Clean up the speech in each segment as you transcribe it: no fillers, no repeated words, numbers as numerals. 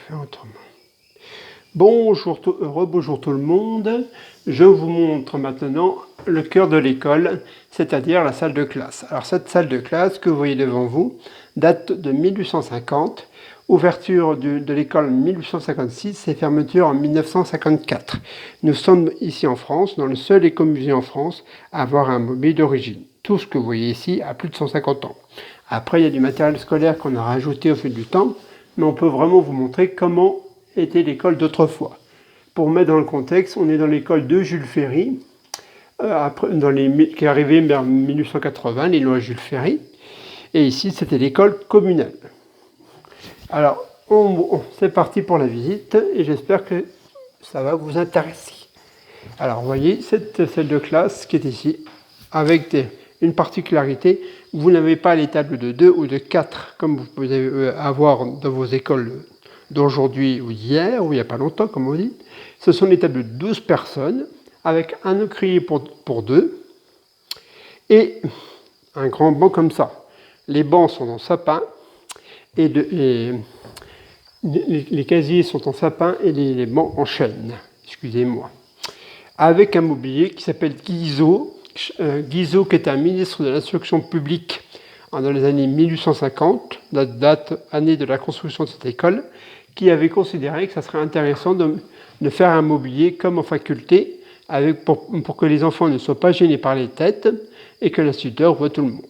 faire autrement. Bonjour, rebonjour tout le monde. Je vous montre maintenant le cœur de l'école, c'est-à-dire la salle de classe. Alors cette salle de classe que vous voyez devant vous date de 1850, ouverture de l'école en 1856 et fermeture en 1954. Nous sommes ici en France, dans le seul écomusée en France à avoir un mobilier d'origine. Tout ce que vous voyez ici a plus de 150 ans. Après, il y a du matériel scolaire qu'on a rajouté au fil du temps, mais on peut vraiment vous montrer comment était l'école d'autrefois. Pour mettre dans le contexte, on est dans l'école de Jules Ferry, qui est arrivée vers 1880, les lois Jules Ferry. Et ici, c'était l'école communale. Alors, c'est parti pour la visite et j'espère que ça va vous intéresser. Alors, vous voyez, cette salle de classe qui est ici, avec une particularité, vous n'avez pas les tables de 2 ou de 4, comme vous pouvez avoir dans vos écoles d'aujourd'hui ou d'hier, ou il n'y a pas longtemps, comme on dit. Ce sont des tables de 12 personnes, avec un ouvrier pour deux, et un grand banc comme ça. Les bancs sont en sapin, et les casiers sont en sapin, et les bancs en chêne, excusez-moi. Avec un mobilier qui s'appelle Guizot, Guizot qui est un ministre de l'instruction publique dans les années 1850, année de la construction de cette école, qui avait considéré que ça serait intéressant de faire un mobilier comme en faculté, pour que les enfants ne soient pas gênés par les têtes et que l'instituteur voit tout le monde.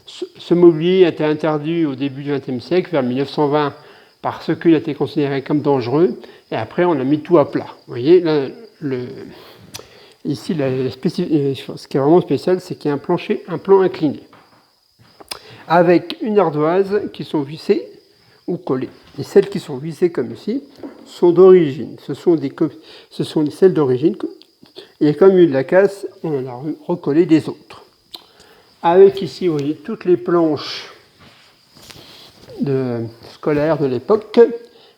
Ce mobilier a été interdit au début du XXe siècle, vers 1920, parce qu'il a été considéré comme dangereux, et après on a mis tout à plat. Vous voyez, là, ici, ce qui est vraiment spécial, c'est qu'il y a un plan incliné, avec une ardoise qui sont vissées ou collées. Et celles qui sont vissées comme ici sont d'origine. Ce sont celles d'origine. Et comme il y a eu de la casse, on en a recollé des autres. Avec ici, vous voyez, toutes les planches scolaires de l'époque.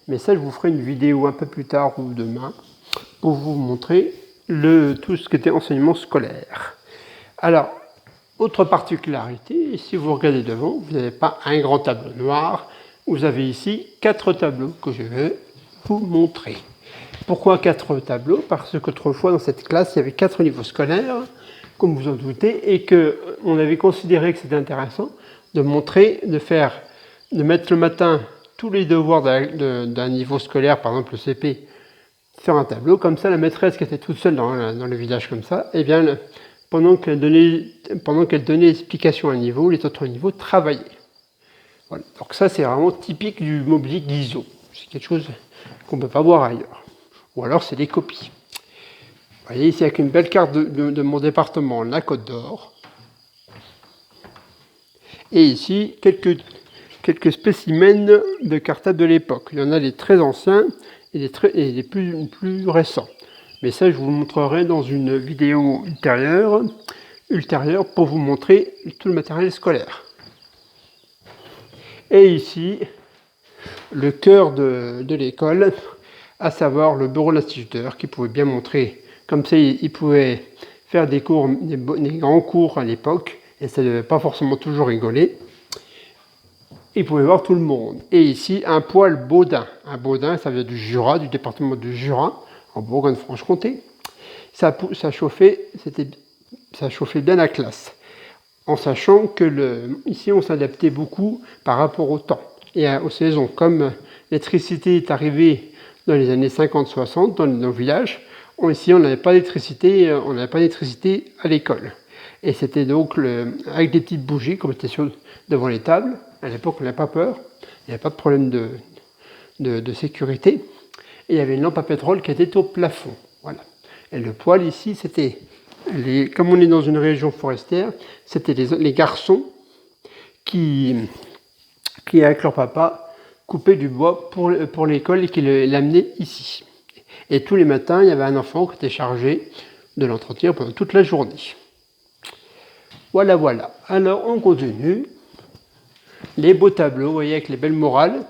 Mais ça, je vous ferai une vidéo un peu plus tard ou demain pour vous montrer tout ce qui était enseignement scolaire. Alors, autre particularité, si vous regardez devant, vous n'avez pas un grand tableau noir. Vous avez ici 4 tableaux que je vais vous montrer. Pourquoi 4 tableaux? Parce qu'autrefois, dans cette classe, il y avait 4 niveaux scolaires, comme vous en doutez, et qu'on avait considéré que c'était intéressant de mettre le matin tous les devoirs d'un niveau scolaire, par exemple le CP, sur un tableau. Comme ça, la maîtresse qui était toute seule dans le village comme ça, eh bien, pendant qu'elle donnait explication à un niveau, les autres niveaux travaillaient. Voilà. Donc ça, c'est vraiment typique du mobilier Guizot. C'est quelque chose qu'on ne peut pas voir ailleurs. Ou alors, c'est des copies. Vous voyez ici, avec une belle carte de mon département, la Côte d'Or. Et ici, quelques spécimens de cartables de l'époque. Il y en a des très anciens et des plus récents. Mais ça, je vous montrerai dans une vidéo ultérieure pour vous montrer tout le matériel scolaire. Et ici, le cœur de l'école, à savoir le bureau de l'instituteur, qui pouvait bien montrer, comme ça il pouvait faire des grands cours à l'époque, et ça ne devait pas forcément toujours rigoler. Il pouvait voir tout le monde. Et ici, un poêle Baudin. Un Baudin, ça vient du Jura, du département du Jura, en Bourgogne-Franche-Comté. Ça chauffait bien la classe. En sachant que ici, on s'adaptait beaucoup par rapport au temps et aux saisons. Comme l'électricité est arrivée dans les années 50-60 dans nos villages, ici, on n'avait pas d'électricité à l'école. Et c'était donc avec des petites bougies qu'on mettait devant les tables. À l'époque, on n'avait pas peur, il n'y avait pas de problème de sécurité. Et il y avait une lampe à pétrole qui était au plafond. Voilà. Et le poêle ici, c'était, comme on est dans une région forestière, c'était les garçons qui, avec leur papa, coupaient du bois pour l'école et qui l'amenaient ici. Et tous les matins, il y avait un enfant qui était chargé de l'entretenir pendant toute la journée. Voilà. Alors, on continue. Les beaux tableaux, vous voyez, avec les belles morales.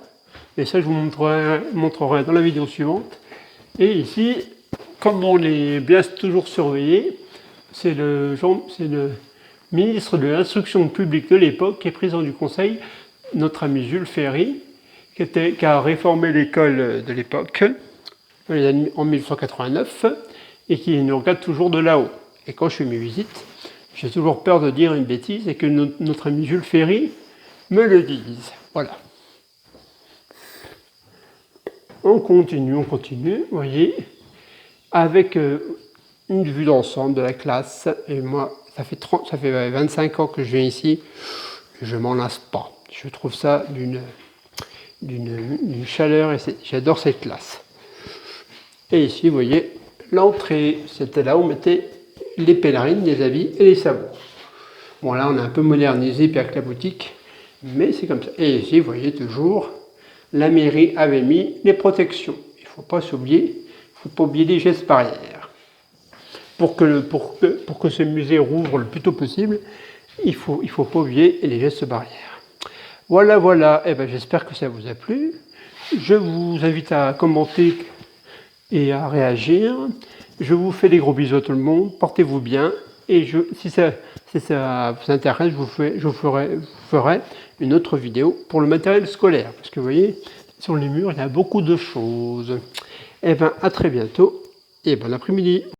Et ça, je vous montrerai dans la vidéo suivante. Et ici, comme on est bien toujours surveillé, c'est le ministre de l'instruction publique de l'époque qui est président du conseil, notre ami Jules Ferry, qui a réformé l'école de l'époque, en 1989, et qui nous regarde toujours de là-haut. Et quand je fais mes visites, j'ai toujours peur de dire une bêtise et que notre ami Jules Ferry me le dise. Voilà. On continue, vous voyez, avec une vue d'ensemble de la classe. Et moi, ça fait 25 ans que je viens ici, je m'en lasse pas. Je trouve ça d'une chaleur et j'adore cette classe. Et ici, vous voyez, l'entrée, c'était là où on mettait les pèlerines, les habits et les sabots. Bon, là, on a un peu modernisé puis avec la boutique, mais c'est comme ça. Et ici, vous voyez toujours, la mairie avait mis les protections. Il ne faut pas s'oublier, il ne faut pas oublier les gestes barrières. Pour que ce musée rouvre le plus tôt possible, il ne faut pas oublier les gestes barrières. Voilà, voilà. Eh ben, j'espère que ça vous a plu. Je vous invite à commenter et à réagir. Je vous fais des gros bisous à tout le monde. Portez-vous bien. Et si ça vous intéresse, je vous ferai une autre vidéo pour le matériel scolaire. Parce que vous voyez, sur les murs, il y a beaucoup de choses. Eh bien, à très bientôt et bon après-midi.